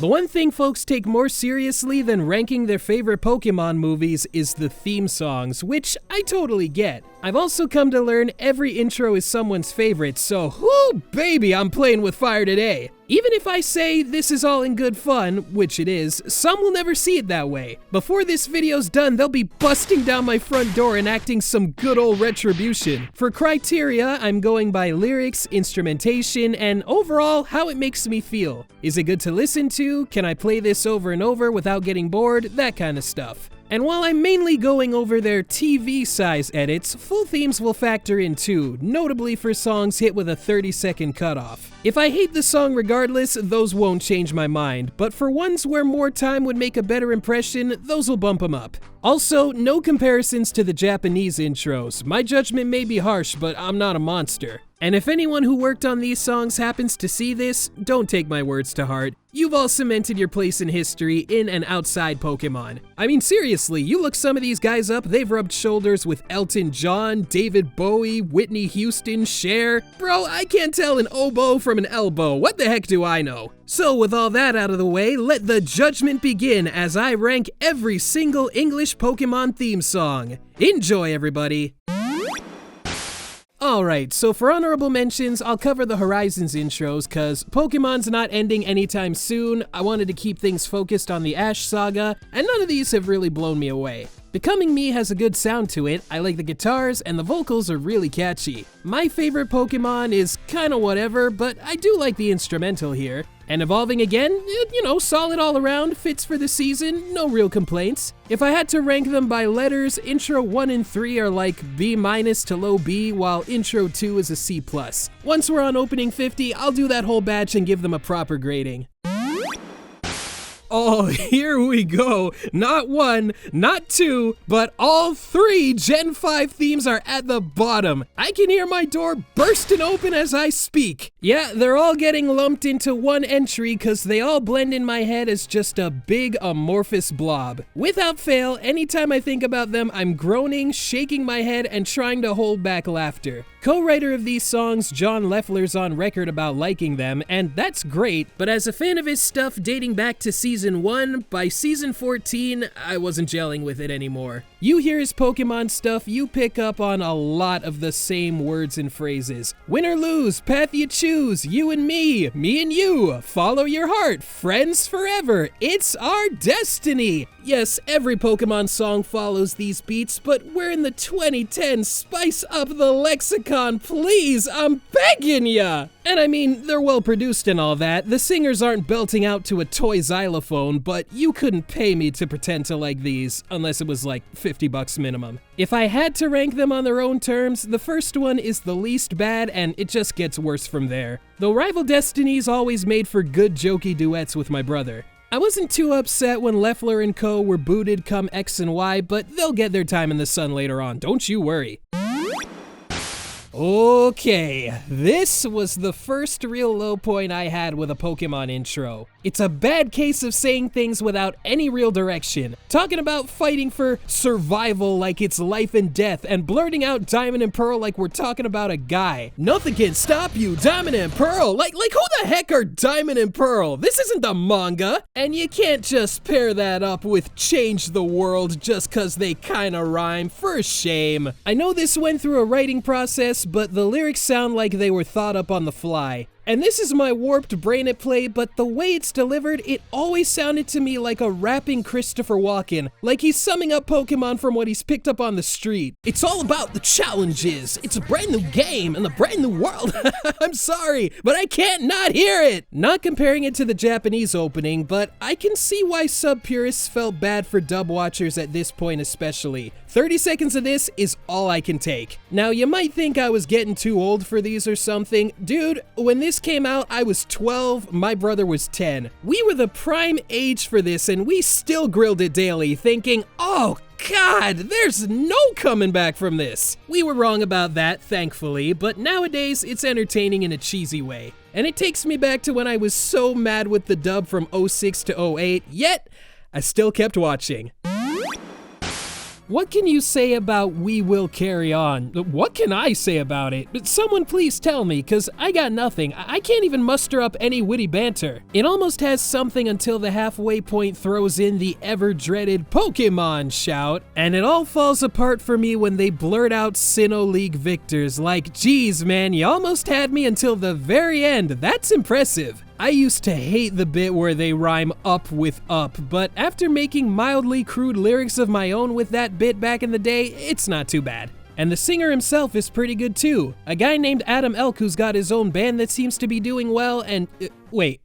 The one thing folks take more seriously than ranking their favorite Pokémon movies is the theme songs, which I totally get. I've also come to learn every intro is someone's favorite, so whoo baby, I'm playing with fire today. Even if I say this is all in good fun, which it is, some will never see it that way. Before this video's done, they'll be busting down my front door and acting some good old retribution. For criteria, I'm going by lyrics, instrumentation, and overall how it makes me feel. Is it good to listen to? Can I play this over and over without getting bored? That kind of stuff. And while I'm mainly going over their TV size edits, full themes will factor in too, notably for songs hit with a 30-second cutoff. If I hate the song regardless, those won't change my mind, but for ones where more time would make a better impression, those will bump them up. Also, no comparisons to the Japanese intros. My judgment may be harsh, but I'm not a monster. And if anyone who worked on these songs happens to see this, don't take my words to heart. You've all cemented your place in history in and outside Pokemon. I mean, seriously, you look some of these guys up, they've rubbed shoulders with Elton John, David Bowie, Whitney Houston, Cher. Bro, I can't tell an oboe from an elbow. What the heck do I know? So with all that out of the way, let the judgment begin as I rank every single English Pokemon theme song. Enjoy, everybody! Alright, so for honorable mentions, I'll cover the Horizons intros, cause Pokemon's not ending anytime soon, I wanted to keep things focused on the Ash saga, and none of these have really blown me away. Becoming Me has a good sound to it, I like the guitars, and the vocals are really catchy. My favorite Pokemon is kinda whatever, but I do like the instrumental here. And Evolving Again, you know, solid all around, fits for the season, no real complaints. If I had to rank them by letters, intro 1 and 3 are like B- to low B, while intro 2 is a C+. Once we're on opening 50, I'll do that whole batch and give them a proper grading. Oh, here we go. Not one, not two, but all three Gen 5 themes are at the bottom. I can hear my door bursting open as I speak. Yeah, they're all getting lumped into one entry because they all blend in my head as just a big amorphous blob. Without fail, anytime I think about them, I'm groaning, shaking my head, and trying to hold back laughter. Co-writer of these songs, John Leffler's on record about liking them, and that's great, but as a fan of his stuff dating back to Season 1, by Season 14, I wasn't gelling with it anymore. You hear his Pokemon stuff, you pick up on a lot of the same words and phrases. Win or lose, path you choose, you and me and you, follow your heart, friends forever, it's our destiny. Yes, every Pokemon song follows these beats, but we're in the 2010s, spice up the lexicon, please, I'm begging ya! And I mean, they're well produced and all that, the singers aren't belting out to a toy xylophone, but you couldn't pay me to pretend to like these, unless it was like $50 minimum. If I had to rank them on their own terms, the first one is the least bad, and it just gets worse from there. Though Rival Destinies always made for good jokey duets with my brother. I wasn't too upset when Leffler and co were booted come X and Y, but they'll get their time in the sun later on, don't you worry. Okay, this was the first real low point I had with a Pokemon intro. It's a bad case of saying things without any real direction. Talking about fighting for survival like it's life and death, and blurting out Diamond and Pearl like we're talking about a guy. Nothing can stop you, Diamond and Pearl! Like who the heck are Diamond and Pearl? This isn't the manga! And you can't just pair that up with Change the World just cause they kinda rhyme, for shame. I know this went through a writing process, but the lyrics sound like they were thought up on the fly. And this is my warped brain at play, but the way it's delivered, it always sounded to me like a rapping Christopher Walken, like he's summing up Pokemon from what he's picked up on the street. It's all about the challenges, it's a brand new game and a brand new world. I'm sorry, but I can't not hear it! Not comparing it to the Japanese opening, but I can see why sub-purists felt bad for dub watchers at this point especially. 30 seconds of this is all I can take. Now you might think I was getting too old for these or something. Dude, when this came out, I was 12, my brother was 10. We were the prime age for this and we still grilled it daily thinking, oh God, there's no coming back from this. We were wrong about that, thankfully, but nowadays it's entertaining in a cheesy way. And it takes me back to when I was so mad with the dub from 06 to 08, yet I still kept watching. What can you say about "We Will Carry On"? What can I say about it? Someone please tell me, cause I got nothing. I can't even muster up any witty banter. It almost has something until the halfway point throws in the ever-dreaded Pokémon shout, and it all falls apart for me when they blurt out Sinnoh League victors like, geez man, you almost had me until the very end, that's impressive. I used to hate the bit where they rhyme up with up, but after making mildly crude lyrics of my own with that bit back in the day, it's not too bad. And the singer himself is pretty good too. A guy named Adam Elk who's got his own band that seems to be doing well, and wait,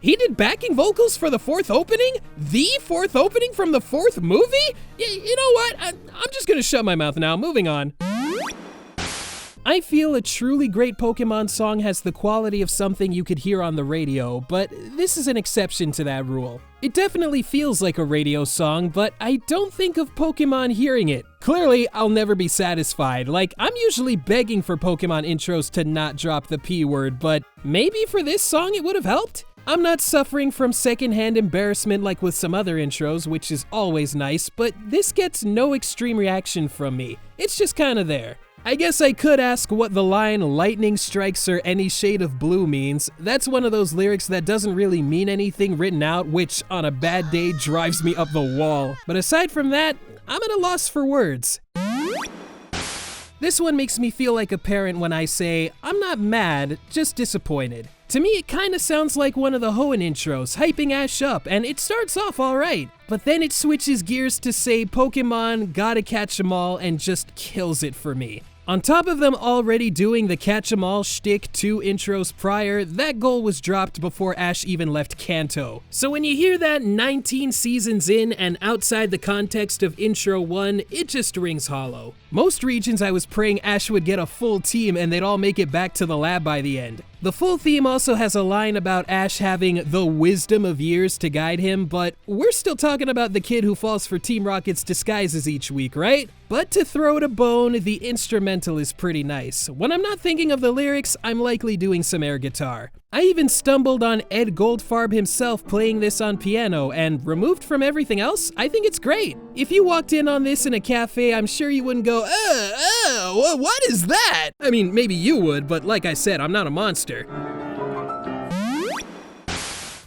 he did backing vocals for the fourth opening? The fourth opening from the fourth movie? You know what, I'm just gonna shut my mouth now, moving on. I feel a truly great Pokemon song has the quality of something you could hear on the radio, but this is an exception to that rule. It definitely feels like a radio song, but I don't think of Pokemon hearing it. Clearly, I'll never be satisfied. Like, I'm usually begging for Pokemon intros to not drop the P word, but maybe for this song it would have helped? I'm not suffering from secondhand embarrassment like with some other intros, which is always nice, but this gets no extreme reaction from me. It's just kinda there. I guess I could ask what the line "lightning strikes her any shade of blue" means. That's one of those lyrics that doesn't really mean anything written out, which on a bad day drives me up the wall. But aside from that, I'm at a loss for words. This one makes me feel like a parent when I say, I'm not mad, just disappointed. To me, it kinda sounds like one of the Hoenn intros, hyping Ash up, and it starts off alright. But then it switches gears to say Pokemon, gotta catch 'em all, and just kills it for me. On top of them already doing the catch 'em all shtick 2 intros prior, that goal was dropped before Ash even left Kanto. So when you hear that 19 seasons in and outside the context of intro 1, it just rings hollow. Most regions I was praying Ash would get a full team and they'd all make it back to the lab by the end. The full theme also has a line about Ash having the wisdom of years to guide him, but we're still talking about the kid who falls for Team Rocket's disguises each week, right? But to throw it a bone, the instrumental is pretty nice. When I'm not thinking of the lyrics, I'm likely doing some air guitar. I even stumbled on Ed Goldfarb himself playing this on piano, and removed from everything else, I think it's great. If you walked in on this in a cafe, I'm sure you wouldn't go, what is that? I mean, maybe you would, but like I said, I'm not a monster.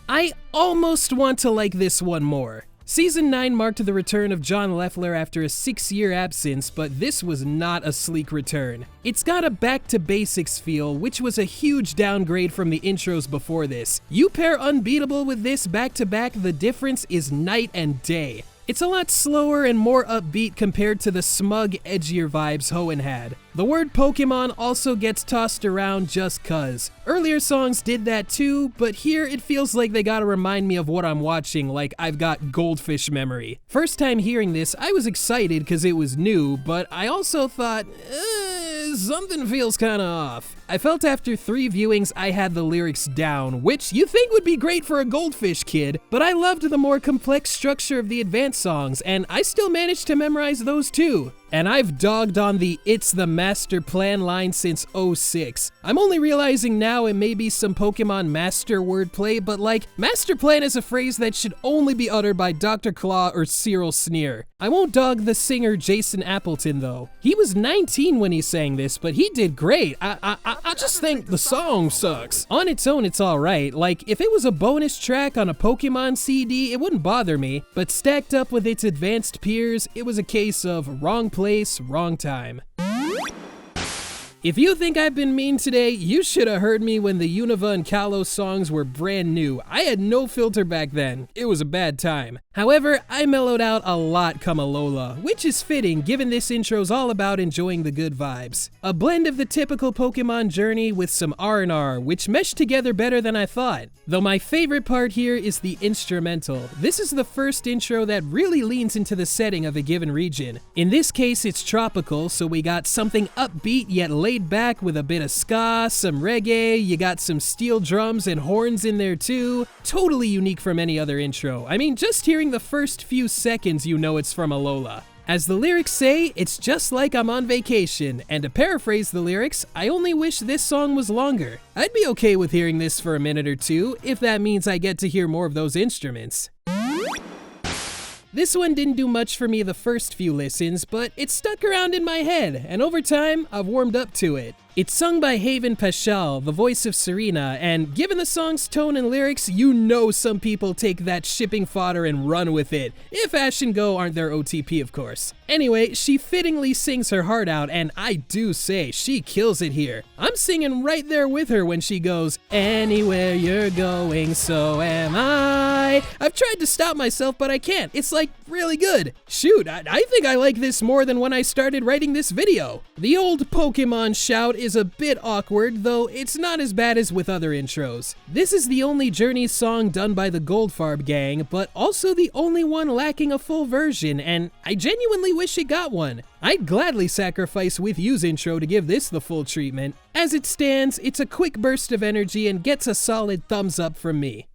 I almost want to like this one more. Season 9 marked the return of John Leffler after a 6-year absence, but this was not a sleek return. It's got a back-to-basics feel, which was a huge downgrade from the intros before this. You pair Unbeatable with this back-to-back, the difference is night and day. It's a lot slower and more upbeat compared to the smug, edgier vibes Hoenn had. The word Pokemon also gets tossed around just cuz. Earlier songs did that too, but here it feels like they gotta remind me of what I'm watching, like I've got goldfish memory. First time hearing this, I was excited because it was new, but I also thought, something feels kinda off. I felt after 3 viewings I had the lyrics down, which you think would be great for a goldfish kid, but I loved the more complex structure of the advanced songs, and I still managed to memorize those too. And I've dogged on the "it's the master plan" line since '06. I'm only realizing now it may be some Pokemon master wordplay, but like, master plan is a phrase that should only be uttered by Dr. Claw or Cyril Sneer. I won't dog the singer Jason Appleton though. He was 19 when he sang this, but he did great. I just think the song sucks. On its own, it's alright. Like, if it was a bonus track on a Pokemon CD, it wouldn't bother me, but stacked up with its advanced peers, it was a case of wrong place, wrong time. If you think I've been mean today, you should have heard me when the Unova and Kalos songs were brand new. I had no filter back then. It was a bad time. However, I mellowed out a lot come Alola, which is fitting given this intro's all about enjoying the good vibes. A blend of the typical Pokemon journey with some R&R, which meshed together better than I thought. Though my favorite part here is the instrumental. This is the first intro that really leans into the setting of a given region. In this case, it's tropical, so we got something upbeat yet laid back with a bit of ska, some reggae, you got some steel drums and horns in there too. Totally unique from any other intro. I mean, just hearing the first few seconds you know it's from Alola. As the lyrics say, it's just like I'm on vacation, and to paraphrase the lyrics, I only wish this song was longer. I'd be okay with hearing this for a minute or two, if that means I get to hear more of those instruments. This one didn't do much for me the first few listens, but it stuck around in my head, and over time, I've warmed up to it. It's sung by Haven Paschal, the voice of Serena, and given the song's tone and lyrics, you know some people take that shipping fodder and run with it, if Ash and Go aren't their OTP, of course. Anyway, she fittingly sings her heart out, and I do say, she kills it here. I'm singing right there with her when she goes, "Anywhere you're going, so am I." I've tried to stop myself, but I can't. It's like really good. Shoot, I think I like this more than when I started writing this video. The old Pokémon shout is a bit awkward, though it's not as bad as with other intros. This is the only Journey song done by the Goldfarb gang, but also the only one lacking a full version, and I genuinely wish it got one. I'd gladly sacrifice With You's intro to give this the full treatment. As it stands, it's a quick burst of energy and gets a solid thumbs up from me.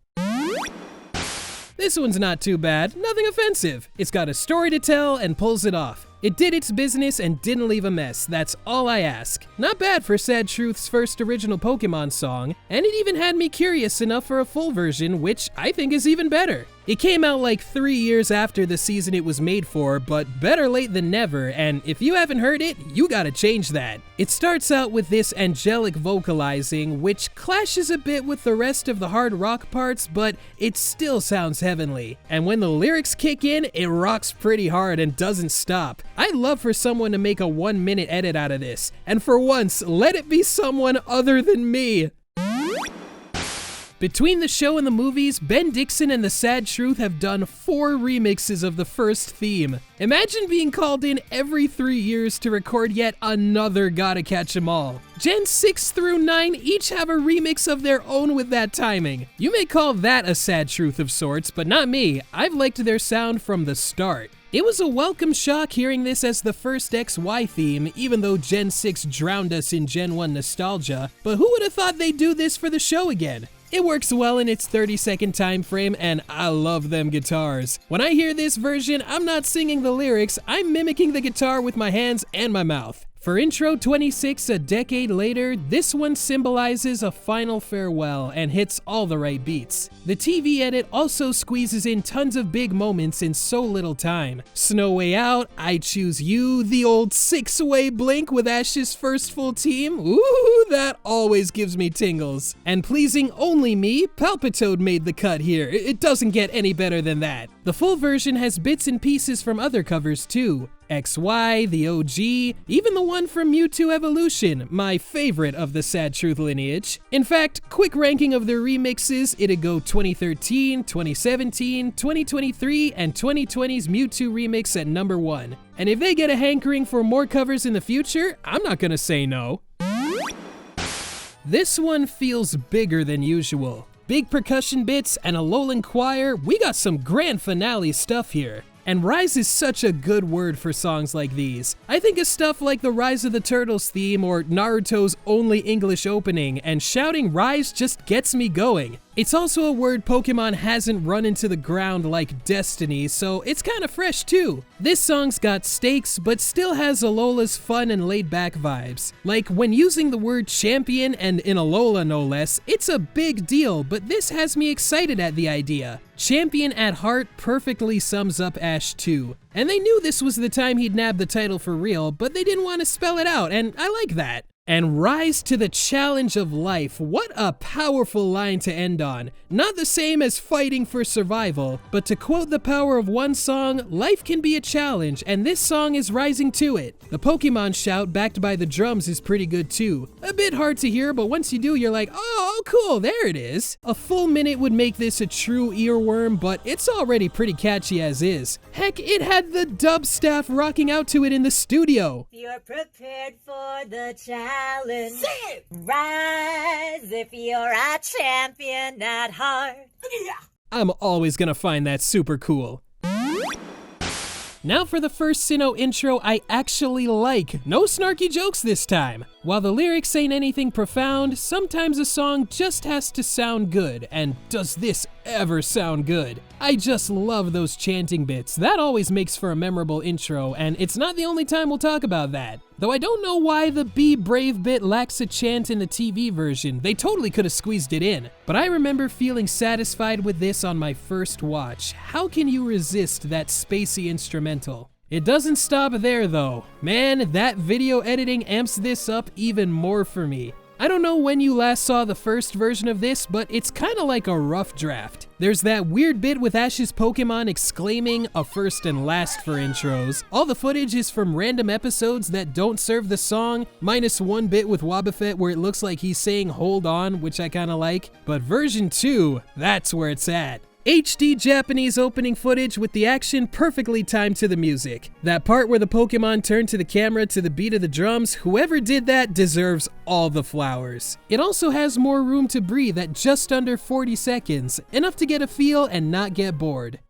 This one's not too bad, nothing offensive. It's got a story to tell and pulls it off. It did its business and didn't leave a mess, that's all I ask. Not bad for Sad Truth's first original Pokémon song, and it even had me curious enough for a full version, which I think is even better. It came out like 3 years after the season it was made for, but better late than never, and if you haven't heard it, you gotta change that. It starts out with this angelic vocalizing, which clashes a bit with the rest of the hard rock parts, but it still sounds heavenly. And when the lyrics kick in, it rocks pretty hard and doesn't stop. I'd love for someone to make a 1-minute edit out of this, and for once, let it be someone other than me. Between the show and the movies, Ben Dixon and the Sad Truth have done 4 remixes of the first theme. Imagine being called in every 3 years to record yet another Gotta Catch 'Em All. Gen 6 through 9 each have a remix of their own with that timing. You may call that a Sad Truth of sorts, but not me. I've liked their sound from the start. It was a welcome shock hearing this as the first XY theme, even though Gen 6 drowned us in Gen 1 nostalgia, but who would have thought they'd do this for the show again? It works well in its 30-second time frame, and I love them guitars. When I hear this version, I'm not singing the lyrics, I'm mimicking the guitar with my hands and my mouth. For intro 26 a decade later, this one symbolizes a final farewell and hits all the right beats. The TV edit also squeezes in tons of big moments in so little time. Snow Way Out, I Choose You, the old 6-way blink with Ash's first full team, ooh, that always gives me tingles. And pleasing only me, Palpitoad made the cut here, it doesn't get any better than that. The full version has bits and pieces from other covers too. XY, the OG, even the one from Mewtwo Evolution, my favorite of the Sad Truth lineage. In fact, quick ranking of their remixes, it'd go 2013, 2017, 2023, and 2020's Mewtwo remix at number 1. And if they get a hankering for more covers in the future, I'm not gonna say no. This one feels bigger than usual. Big percussion bits and a Alolan choir, we got some grand finale stuff here. And Rise is such a good word for songs like these. I think of stuff like the Rise of the Turtles theme or Naruto's only English opening, and shouting Rise just gets me going. It's also a word Pokemon hasn't run into the ground like Destiny, so it's kinda fresh too. This song's got stakes, but still has Alola's fun and laid-back vibes. Like, when using the word champion, and in Alola no less, it's a big deal, but this has me excited at the idea. Champion at heart perfectly sums up Ash too. And they knew this was the time he'd nab the title for real, but they didn't want to spell it out, and I like that. And rise to the challenge of life. What a powerful line to end on. Not the same as fighting for survival, but to quote the power of one song, life can be a challenge, and this song is rising to it. The Pokemon shout backed by the drums is pretty good too. A bit hard to hear, but once you do, you're like, oh cool, there it is. A full minute would make this a true earworm, but it's already pretty catchy as is. Heck, it had the dub staff rocking out to it in the studio. You're prepared for the challenge. Sing it! Rise if you're a champion at heart. Yeah. I'm always gonna find that super cool. Now for the first Sinnoh intro I actually like. No snarky jokes this time. While the lyrics ain't anything profound, sometimes a song just has to sound good, and does this ever sound good? I just love those chanting bits. That always makes for a memorable intro, and it's not the only time we'll talk about that. Though I don't know why the Be Brave bit lacks a chant in the TV version. They totally could have squeezed it in. But I remember feeling satisfied with this on my first watch. How can you resist that spacey instrumental? It doesn't stop there though. Man, that video editing amps this up even more for me. I don't know when you last saw the first version of this, but it's kinda like a rough draft. There's that weird bit with Ash's Pokémon exclaiming a first and last for intros. All the footage is from random episodes that don't serve the song, minus one bit with Wobbuffet where it looks like he's saying hold on, which I kinda like. But version 2, that's where it's at. HD Japanese opening footage with the action perfectly timed to the music. That part where the Pokemon turn to the camera to the beat of the drums, whoever did that deserves all the flowers. It also has more room to breathe at just under 40 seconds, enough to get a feel and not get bored.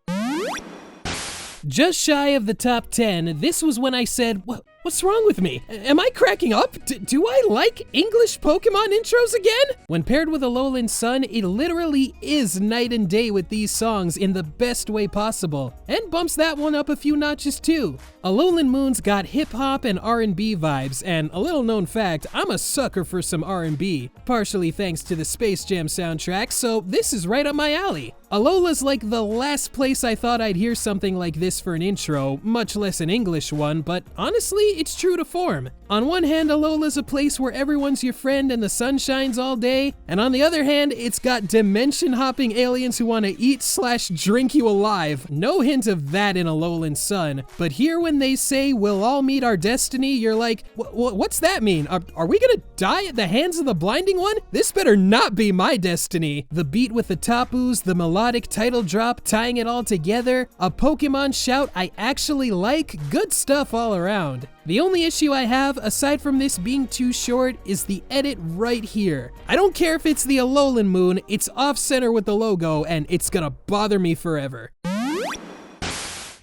Just shy of the top 10, this was when I said, what's wrong with me? Am I cracking up? Do I like English Pokemon intros again? When paired with Alolan Sun, it literally is night and day with these songs in the best way possible, and bumps that one up a few notches too. Alolan Moon's got hip-hop and R&B vibes, and a little known fact, I'm a sucker for some R&B, partially thanks to the Space Jam soundtrack, so this is right up my alley. Alola's like the last place I thought I'd hear something like this for an intro, much less an English one, but honestly, it's true to form. On one hand, Alola's a place where everyone's your friend and the sun shines all day, and on the other hand, it's got dimension-hopping aliens who want to eat/drink you alive. No hint of that in Alolan Sun, but here when they say we'll all meet our destiny, you're like, what's that mean? Are we gonna die at the hands of the Blinding One? This better not be my destiny. The beat with the Tapus, the melodic title drop tying it all together, a Pokemon shout I actually like, good stuff all around. The only issue I have, aside from this being too short, is the edit right here. I don't care if it's the Alolan Moon, it's off-center with the logo, and it's gonna bother me forever.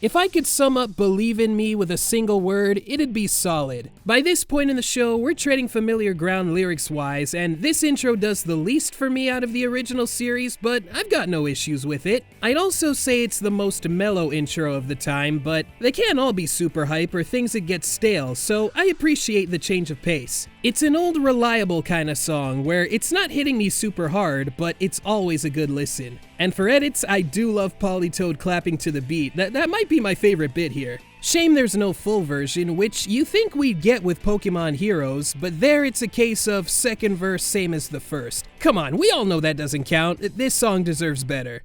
If I could sum up Believe in Me with a single word, it'd be solid. By this point in the show, we're treading familiar ground lyrics-wise, and this intro does the least for me out of the original series, but I've got no issues with it. I'd also say it's the most mellow intro of the time, but they can't all be super hype or things that get stale, so I appreciate the change of pace. It's an old reliable kind of song where it's not hitting me super hard, but it's always a good listen. And for edits, I do love Politoed clapping to the beat. That might be my favorite bit here. Shame there's no full version, which you think we'd get with Pokemon Heroes, but there it's a case of second verse same as the first. Come on, we all know that doesn't count. This song deserves better.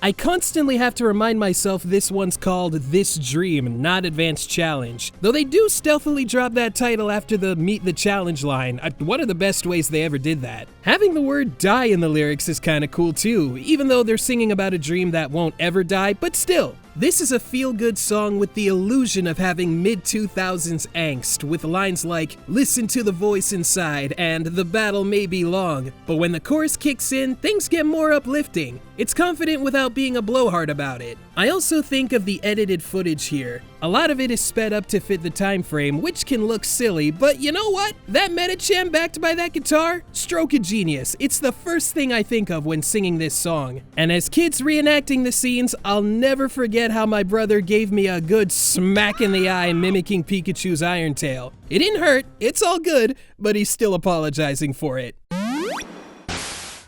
I constantly have to remind myself this one's called This Dream, not Advanced Challenge. Though they do stealthily drop that title after the Meet the Challenge line. One of the best ways they ever did that. Having the word die in the lyrics is kinda cool too, even though they're singing about a dream that won't ever die, but still. This is a feel-good song with the illusion of having mid-2000s angst, with lines like, listen to the voice inside, and the battle may be long. But when the chorus kicks in, things get more uplifting. It's confident without being a blowhard about it. I also think of the edited footage here. A lot of it is sped up to fit the time frame, which can look silly, but you know what? That Medicham backed by that guitar? Stroke of genius. It's the first thing I think of when singing this song. And as kids reenacting the scenes, I'll never forget how my brother gave me a good smack in the eye mimicking Pikachu's Iron Tail. It didn't hurt, it's all good, but he's still apologizing for it.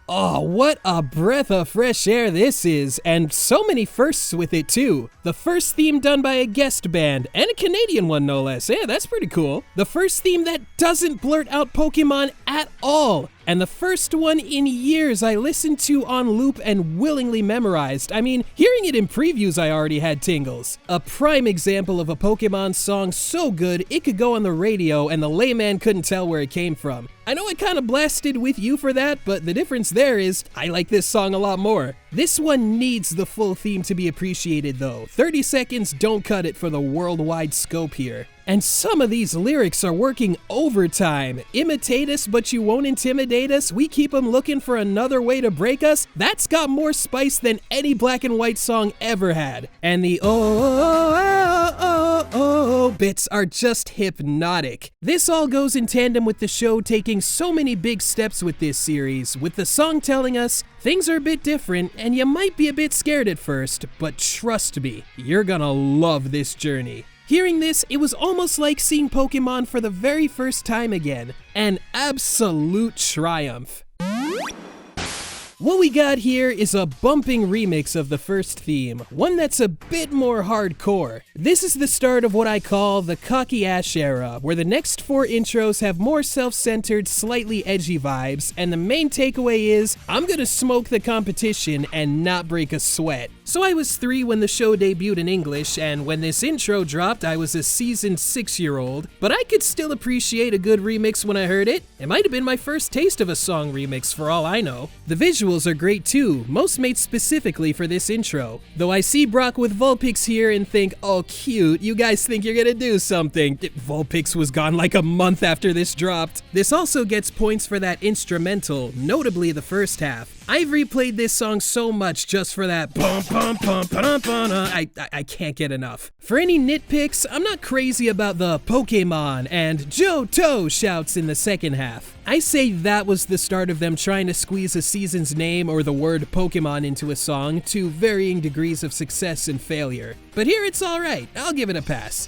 Oh, what a breath of fresh air this is, and so many firsts with it too. The first theme done by a guest band, and a Canadian one no less. Yeah, that's pretty cool. The first theme that doesn't blurt out Pokemon at all. And the first one in years I listened to on loop and willingly memorized. I mean, hearing it in previews I already had tingles. A prime example of a Pokemon song so good it could go on the radio and the layman couldn't tell where it came from. I know I kinda blasted with you for that, but the difference there is I like this song a lot more. This one needs the full theme to be appreciated though. 30 seconds don't cut it for the worldwide scope here. And some of these lyrics are working overtime. Imitate us, but you won't intimidate us. We keep them looking for another way to break us. That's got more spice than any black and white song ever had. And the oh, oh, oh, Oh, bits are just hypnotic. This all goes in tandem with the show taking so many big steps with this series, with the song telling us things are a bit different and you might be a bit scared at first, but trust me, you're gonna love this journey. Hearing this, it was almost like seeing Pokémon for the very first time again. An absolute triumph. What we got here is a bumping remix of the first theme, one that's a bit more hardcore. This is the start of what I call the cocky Ash era, where the next 4 intros have more self-centered, slightly edgy vibes, and the main takeaway is, I'm gonna smoke the competition and not break a sweat. So I was 3 when the show debuted in English, and when this intro dropped I was a seasoned 6-year-old, but I could still appreciate a good remix when I heard it. It might have been my first taste of a song remix for all I know. The visuals are great too, most made specifically for this intro. Though I see Brock with Vulpix here and think, oh cute, you guys think you're gonna do something. Vulpix was gone like a month after this dropped. This also gets points for that instrumental, notably the first half. I've replayed this song so much just for that bum bum bum bum bum. I can't get enough. For any nitpicks, I'm not crazy about the Pokémon and Johto shouts in the second half. I say that was the start of them trying to squeeze a season's name or the word Pokémon into a song to varying degrees of success and failure. But here it's alright, I'll give it a pass.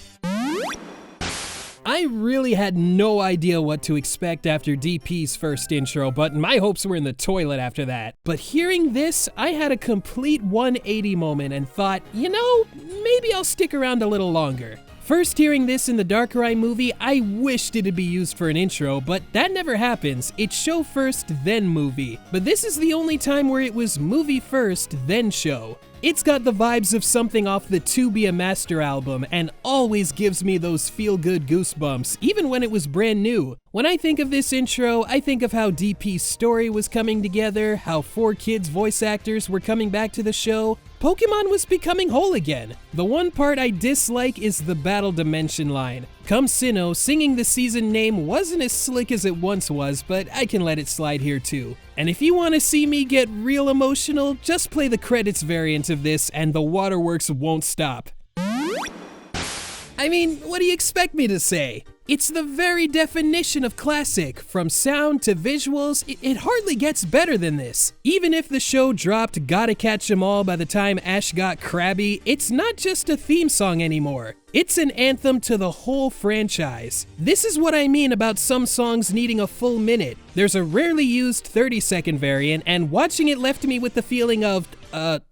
I really had no idea what to expect after DP's first intro, but my hopes were in the toilet after that. But hearing this, I had a complete 180 moment and thought, you know, maybe I'll stick around a little longer. First hearing this in the Darkrai movie, I wished it'd be used for an intro, but that never happens. It's show first, then movie. But this is the only time where it was movie first, then show. It's got the vibes of something off the To Be a Master album and always gives me those feel-good goosebumps, even when it was brand new. When I think of this intro, I think of how DP's story was coming together, how 4 kids voice actors were coming back to the show. Pokémon was becoming whole again. The one part I dislike is the Battle Dimension line. Come Sinnoh, singing the season name wasn't as slick as it once was, but I can let it slide here too. And if you want to see me get real emotional, just play the credits variant of this and the waterworks won't stop. I mean, what do you expect me to say? It's the very definition of classic. From sound to visuals, it hardly gets better than this. Even if the show dropped Gotta Catch 'Em All by the time Ash got crabby, it's not just a theme song anymore. It's an anthem to the whole franchise. This is what I mean about some songs needing a full minute. There's a rarely used 30-second variant, and watching it left me with the feeling of,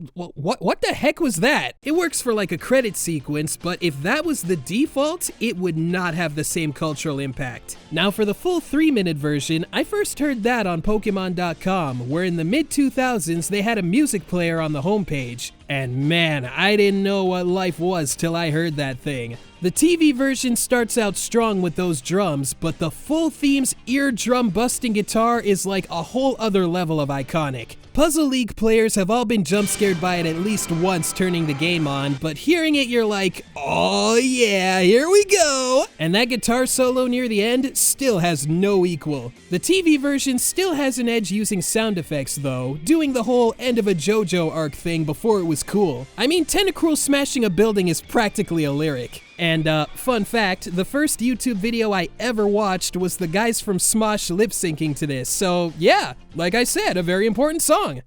what the heck was that? It works for like a credit sequence, but if that was the default, it would not have the same cultural impact. Now for the full 3-minute version, I first heard that on Pokemon.com, where in the mid-2000s they had a music player on the homepage. And man, I didn't know what life was till I heard that thing. The TV version starts out strong with those drums, but the full theme's eardrum-busting guitar is like a whole other level of iconic. Puzzle League players have all been jump-scared by it at least once turning the game on, but hearing it you're like, oh yeah, here we go! And that guitar solo near the end still has no equal. The TV version still has an edge using sound effects though, doing the whole end of a JoJo arc thing before it was cool. I mean, Tentacruel smashing a building is practically a lyric. And fun fact, the first YouTube video I ever watched was the guys from Smosh lip-syncing to this, so yeah, like I said, a very important song.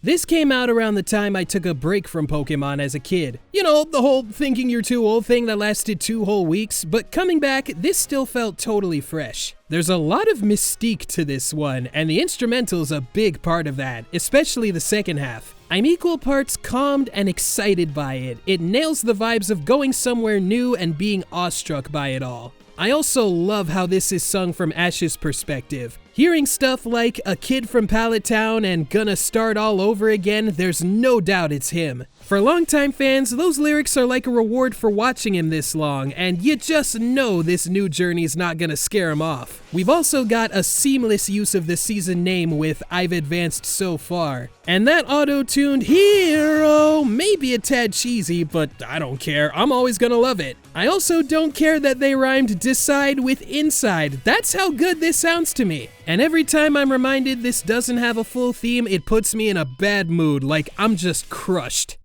This came out around the time I took a break from Pokemon as a kid. You know, the whole thinking you're too old thing that lasted 2 whole weeks, but coming back, this still felt totally fresh. There's a lot of mystique to this one, and the instrumental's a big part of that, especially the second half. I'm equal parts calmed and excited by it. It nails the vibes of going somewhere new and being awestruck by it all. I also love how this is sung from Ash's perspective. Hearing stuff like a kid from Pallet Town and gonna start all over again, there's no doubt it's him. For longtime fans, those lyrics are like a reward for watching him this long, and you just know this new journey's not gonna scare him off. We've also got a seamless use of the season name with I've Advanced So Far. And that auto-tuned hero may be a tad cheesy, but I don't care, I'm always gonna love it. I also don't care that they rhymed decide with inside, that's how good this sounds to me. And every time I'm reminded this doesn't have a full theme, it puts me in a bad mood, like I'm just crushed.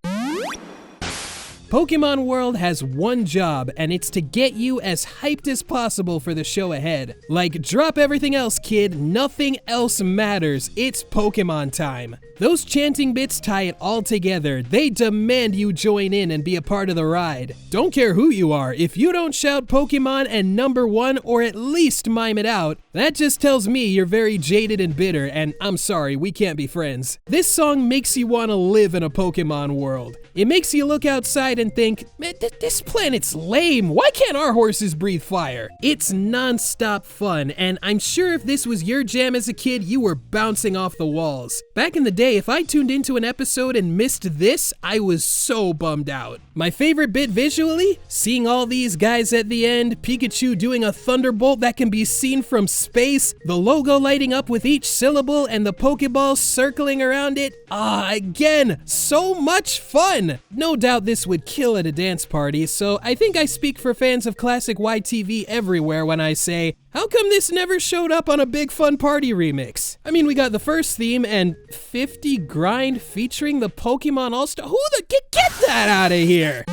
Pokémon World has one job, and it's to get you as hyped as possible for the show ahead. Like, drop everything else, kid, nothing else matters, it's Pokémon time. Those chanting bits tie it all together. They demand you join in and be a part of the ride. Don't care who you are, if you don't shout Pokémon and number 1 or at least mime it out, that just tells me you're very jaded and bitter, and I'm sorry, we can't be friends. This song makes you want to live in a Pokémon world. It makes you look outside and think, man, this planet's lame. Why can't our horses breathe fire? It's non-stop fun, and I'm sure if this was your jam as a kid, you were bouncing off the walls. Back in the day, if I tuned into an episode and missed this, I was so bummed out. My favorite bit visually? Seeing all these guys at the end, Pikachu doing a thunderbolt that can be seen from space, the logo lighting up with each syllable, and the Pokeball circling around it. Again, so much fun! No doubt this would kill at a dance party, so I think I speak for fans of classic YTV everywhere when I say, how come this never showed up on a Big Fun Party remix? I mean, we got the first theme and 50 grind featuring the Pokemon All-Star. Get that out of here!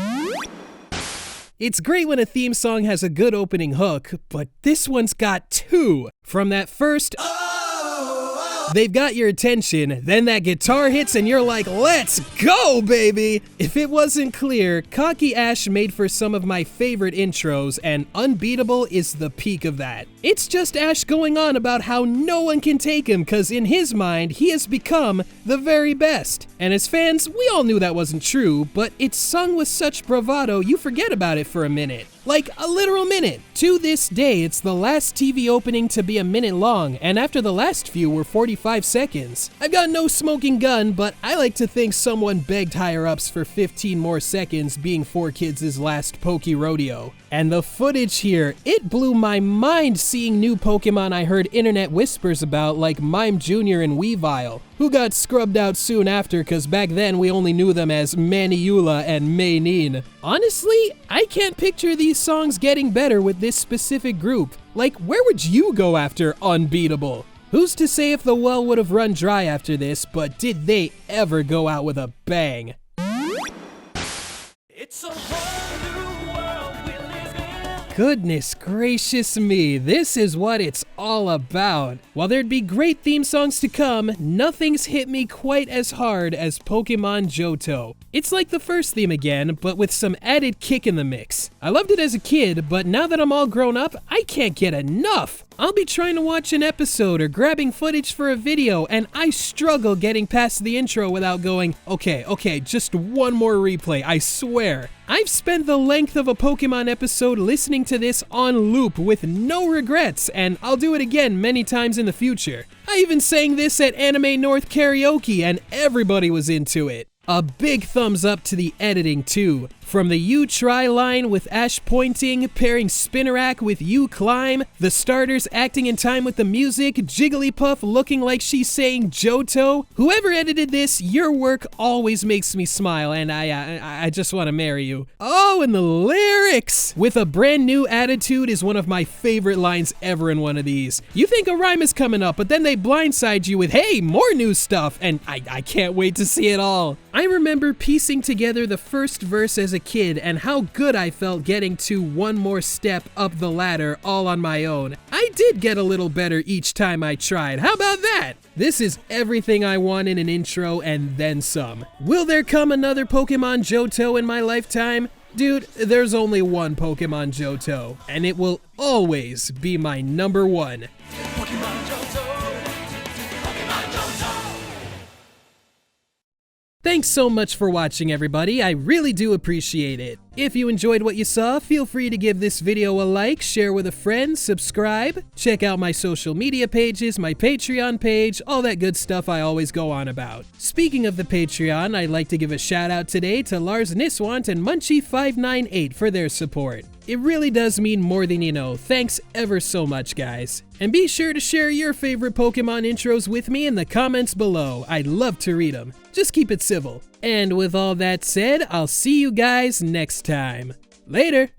It's great when a theme song has a good opening hook, but this one's got 2. From that first they've got your attention, then that guitar hits and you're like, let's go, baby! If it wasn't clear, Cocky Ash made for some of my favorite intros, and Unbeatable is the peak of that. It's just Ash going on about how no one can take him, cause in his mind, he has become the very best. And as fans, we all knew that wasn't true, but it's sung with such bravado you forget about it for a minute. Like a literal minute. To this day, it's the last TV opening to be a minute long, and after the last few were 45 seconds. I've got no smoking gun, but I like to think someone begged higher-ups for 15 more seconds, being 4Kids' last Poke Rodeo. And the footage here, it blew my mind seeing new Pokemon I heard internet whispers about like Mime Jr. and Weavile, who got scrubbed out soon after cause back then we only knew them as Maniula and Maynin. Honestly, I can't picture these songs getting better with this specific group. Like, where would you go after Unbeatable? Who's to say if the well would have run dry after this, but did they ever go out with a bang? It's a whole new world we live in. Goodness gracious me, this is what it's all about. While there'd be great theme songs to come, nothing's hit me quite as hard as Pokemon Johto. It's like the first theme again, but with some added kick in the mix. I loved it as a kid, but now that I'm all grown up, I can't get enough. I'll be trying to watch an episode or grabbing footage for a video, and I struggle getting past the intro without going, okay, just one more replay, I swear. I've spent the length of a Pokemon episode listening to this on loop with no regrets, and I'll do it again many times in the future. I even sang this at Anime North Karaoke, and everybody was into it. A big thumbs up to the editing too. From the You Try line with Ash pointing, pairing Spinarak with You Climb, the starters acting in time with the music, Jigglypuff looking like she's saying Johto. Whoever edited this, your work always makes me smile, and I just want to marry you. Oh, and the lyrics! With a brand new attitude is one of my favorite lines ever in one of these. You think a rhyme is coming up, but then they blindside you with, hey, more new stuff, and I can't wait to see it all. I remember piecing together the first verse as a kid and how good I felt getting to one more step up the ladder all on my own. I did get a little better each time I tried. How about that? This is everything I want in an intro and then some. Will there come another Pokemon Johto in my lifetime? Dude, there's only one Pokemon Johto, and it will always be my number 1. Pokemon Johto. Thanks so much for watching, everybody. I really do appreciate it. If you enjoyed what you saw, feel free to give this video a like, share with a friend, subscribe, check out my social media pages, my Patreon page, all that good stuff I always go on about. Speaking of the Patreon, I'd like to give a shout out today to Lars Niswant and Munchie598 for their support. It really does mean more than you know. Thanks ever so much, guys. And be sure to share your favorite Pokemon intros with me in the comments below. I'd love to read them. Just keep it civil. And with all that said, I'll see you guys next time. Later!